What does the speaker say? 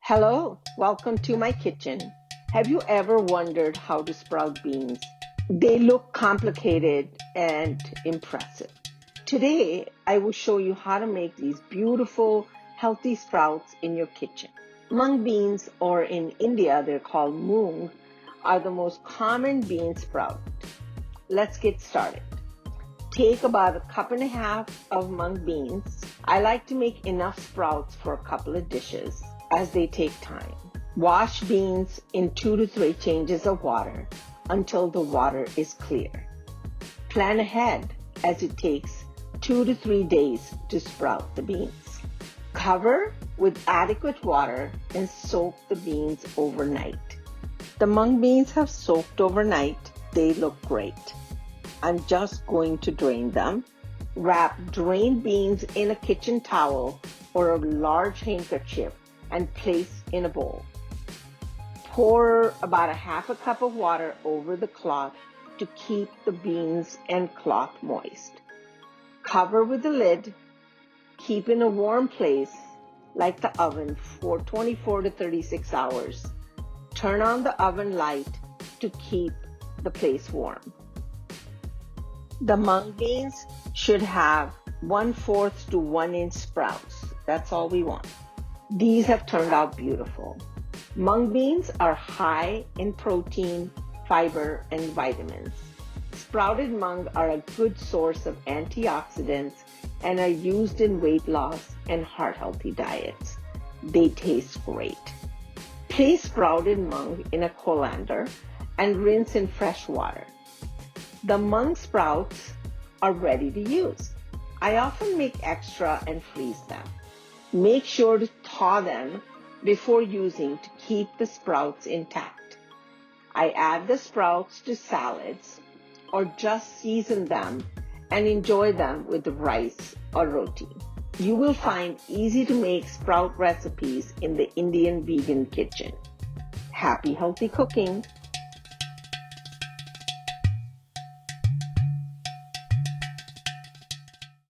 Hello, welcome to my kitchen. Have you ever wondered how to sprout beans? They look complicated and impressive. Today, I will show you how to make these beautiful, healthy sprouts in your kitchen. Mung beans, or in India they're called Mung, are the most common bean sprout. Let's get started. Take about 1.5 cups of mung beans. I like to make enough sprouts for a couple of dishes, as they take time. Wash beans in 2 to 3 changes of water until the water is clear. Plan ahead, as it takes 2 to 3 days to sprout the beans. Cover with adequate water and soak the beans overnight. The mung beans have soaked overnight. They look great. I'm just going to drain them. Wrap drained beans in a kitchen towel or a large handkerchief and place in a bowl. Pour about 1/2 cup of water over the cloth to keep the beans and cloth moist. Cover with the lid. Keep in a warm place like the oven for 24 to 36 hours. Turn on the oven light to keep the place warm. The mung beans should have 1/4 to 1 inch sprouts. That's all we want. These have turned out beautiful. Mung beans are high in protein, fiber, and vitamins. Sprouted mung are a good source of antioxidants and are used in weight loss and heart-healthy diets. They taste great. Place sprouted mung in a colander and rinse in fresh water. The mung sprouts are ready to use. I often make extra and freeze them. Make sure to thaw them before using to keep the sprouts intact. I add the sprouts to salads or just season them and enjoy them with rice or roti. You will find easy to make sprout recipes in the Indian vegan kitchen. Happy healthy cooking!